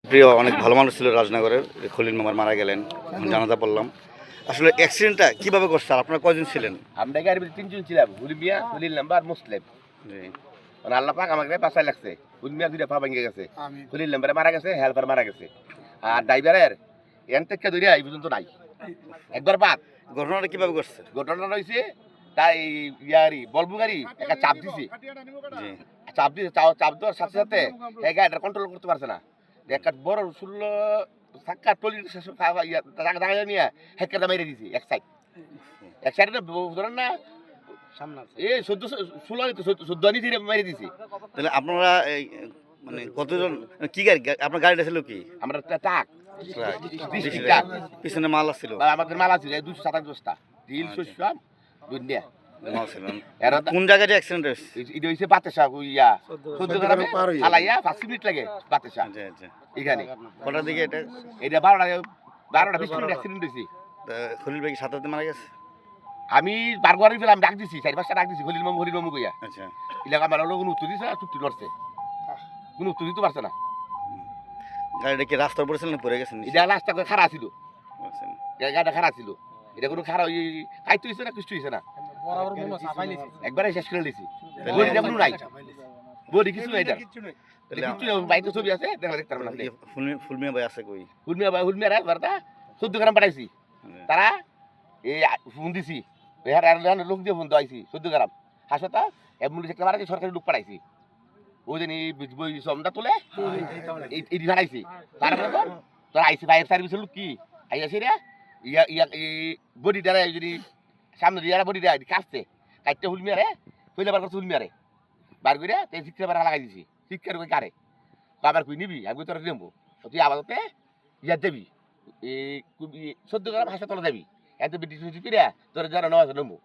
প্রিয় অনেক ভালো মানুষ ছিল রাজনগরের, খলিল মামার মারা গেলেন, জানাজা পড়লাম। আসলে অ্যাক্সিডেন্টটা কিভাবে করছে, আপনারা কয়জন ছিলেন? আমরা গাড়ির ভিতরে তিনজন ছিলাম, হুলিমিয়া, হুলিল নাম্বার, মুসলিম। জি। মানে আল্লাহ পাক আমাকে বাঁচাই লাগছে। হুলিমিয়া দুইটা পা ভেঙে গেছে, হুলিল নাম্বারে মারা গেছে, হেল্পার মারা গেছে। আর ড্রাইভারের এন থেকে ধরে এই পর্যন্ত নাই, একবার বাদ। ঘটনাটা কিভাবে করছে? ঘটনা রয়েছে তাই ইয়ারি বলবু গাড়ি একটা চাপ দিছে, জি। চাপ দেওয়ার সাথে সাথে এই গাড়িটা কন্ট্রোল করতে পারছে না। একটা বড় ষোলো সাক্কা টলি দাঁড়িয়ে নিয়ে হেক্কাটা মেরে দিছে এক সাইড ধরেন না এই 14 আনি ধীরে মেরে দিছে। তাহলে আপনারা এই মানে কতজন, কি গাড়ি, আপনার গাড়িটা ছিল কি? আমরা টাক পিছনে মাল আসছিল? আমাদের মাল আছে 227 বস্তা ঢিল শস্য দুনিয়া মাল ছিল। কোন জায়গায় অ্যাক্সিডেন্ট হয়েছে? এটা হইছে বাতেশা ইয়া 14 গ্রামে হালাইয়া 5 মিনিট লাগে বাতেশা। আচ্ছা আচ্ছা। এখানে কটার দিকে এটা? এটা 12টা 20 মিনিট অ্যাক্সিডেন্ট হয়েছে। খলিল ভাই কি সাঁতারতে মারা গেছে? আমি বারবার ফেলাম, ডাক দিছি 4-5টা ডাক দিছি, হরিল মামু কইয়া। আচ্ছা। এলাকা আমার লোক কোনো উত্তর দিছে না, চুক্তি লড়ছে, কোনো উত্তর দিতে পারছে না। গাড়িটা কি রাস্তার উপরে ছিল না পড়ে গেছেন? এটা রাস্তা করে খারাপ ছিল, গাড়িটা খারাপ ছিল। এটা কোনো খারাপ কাইতে হয়েছে না, কিছু হয়েছে না, একবারে শেষ করে দিছি। বডিটা কোনো নাই, বডি কিছু নাই, এটা কিছু বাইকে ছবি আছে, দেখতে পারবেন আপনি। ফুলমিয়া ভাই আছে কই? হুলমিয়া রাত বারটা 14 গ্রাম পাঠাইছি, তারা এই ফোন দিছি, লোক দিয়ে ফোন দেওয়াইছি 14 গ্রাম হাসপাতাল অ্যাম্বুলেন্স একটা মারাইছি, সরকারি লোক পাঠাইছি। ওই দিন এই সমটা তুলে এই ভাড়াইছি, তারপরে তোর আইসি ফায়ার সার্ভিসের লোক কি আইসি রে বডি দ্বারা যদি সামনে দিয়ে বডি দেয় কাটতে কাটতে হুলমিয়ারে কইলে বার করছে, হুলমিয়ারে বার করে শিক্ষা বার লাগাই দিছি। শিক্ষার কই কারে আবার কই নিবি, আমি তোর নেবো, তুই আপাতত ইয়ার দেবি, এই 14 গ্রাম হাসপাতালে যাবি, এত ব্রিটিশ ফিরে তোর যারা নেওয়া নেবো।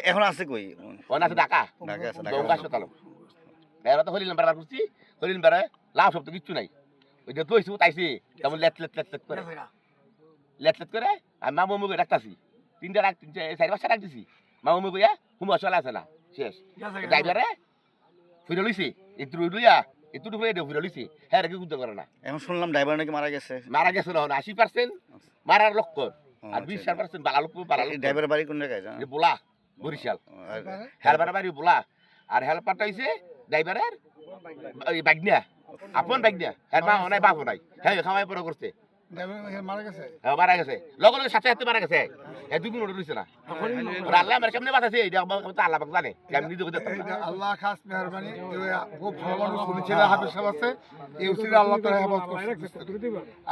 এখন আছে কই? ওনা আছে ঢাকা, ঢাকা আছে, ঢাকা হাসপাতাল। এরা তো হরিল নাম্বার করছি, হরিল নাম্বারে লাভ সব তো কিচ্ছু নাই। ওইটা তো হইছে তাইছে তেমন লেট করে আমি মামু মুগে ডাকতাছি, 4-5টা ডাক দিছি, মামু মুগে হুমা চলে আছে না, শেষ। ড্রাইভারে ফিরে লইছে, একটু লইয়া একটু ফিরে ফিরে লইছে, হ্যাঁ রেখে গুদ্ধ করে না। এখন শুনলাম ড্রাইভার নাকি মারা গেছে। মারা গেছে না 80% মারার লক্ষণ, আর 20% বালা লোক বালা। ড্রাইভারের বাড়ি কোন জায়গায়? বোলা, বরিশাল। হেলপারের বাড়ি বোলা, আর হেলপারটা হইছে ড্রাইভারের বাগনিয়া, আপন বাগনিয়া, হ্যাঁ মা নাই বাপ নাই, হ্যাঁ খাওয়াই পরে করছে, মারা গেছে লগে লগে সাথে সাথে মারা গেছে। হ্যাঁ 2 মিনিট রইছে না, আল্লাহ আমার কেমনে বাঁচাছে এটা আল্লাহ পাক জানে, আমি নিজে আল্লাহ খাস মেহরবানি। খুব ভালো মানুষ শুনেছিল, হাফিজ সাহেব আছে, এই উসিলে আল্লাহ তাআলা হেফাজত করছে।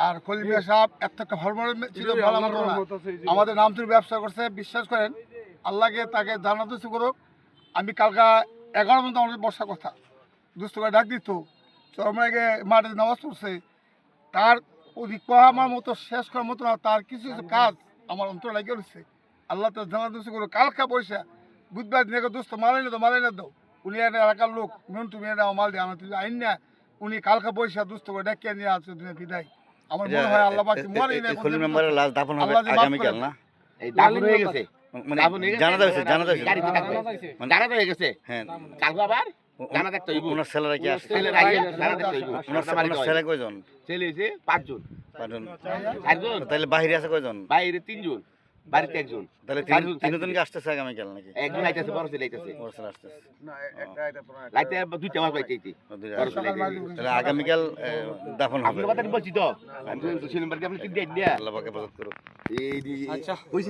আর খলিল মিয়া সাহেব একটা ভালো মানুষ ছিল, ভালো মানুষ আমাদের নাম তুলে ব্যবসা করছে। বিশ্বাস করেন আল্লাহকে তাকে জানাতে করুক। আমি কালকা 11 মধ্যে আমাদের বর্ষা কথা দুস্থ করে ডাক দিত, চরমাইকে মাঠে নামাজ পড়ছে, তার অধিক আমার মতো শেষ করার মতো না, তার কিছু কিছু কাজ আমার অন্তর লাগিয়ে রয়েছে। আল্লাহ তো জানা দুস্থ করুক। কালকা পয়সা বুধবার দিনে দুস্থ মারাই না দাও, উনি একটা এলাকার লোক, নুন তুমি এটা মাল দিয়ে আনতে আইন না, উনি কালকা পয়সা দুস্থ করে ডেকে নিয়ে আসছে দুনিয়া বিদায়। আমার মনে হয় আল্লাহ পাক মরে না, খলিল মেম্বারের লাশ দাফন হবে আগামীকাল না? এই দাফন হয়ে গেছে, মানে জানাজা হয়েছে, জানাজা হয়ে গেছে। হ্যাঁ কালকে আবার জানা দেখতে হইব। ওনার ছেলেরা কি আসছে? ছেলেরা আইয়া জানা দেখতে হইব। ওনার ছেলে কয়জন? ছেলে হইছে 5 জন। 5 জন। তাহলে বাহিরে আছে কয়জন? বাইরে 3 জন, বাড়িতে 1 জন। তাহলে 3 জন কি আসতেছে আগামীকাল নাকি? একজন আইতাছে, বড় ছেলে আইতাছে। বড় ছেলে আসতেছে না, একটা লাইতে 2টা মাস পাইতেইতি। তাহলে আগামীকাল দাফন হবে। আপনি কথা বলছি তো, আমি ছিলাম বাড়িতে, আপনি 3 দিন দিয়া আল্লাহ পাক হেফাজত করুক। এই আচ্ছা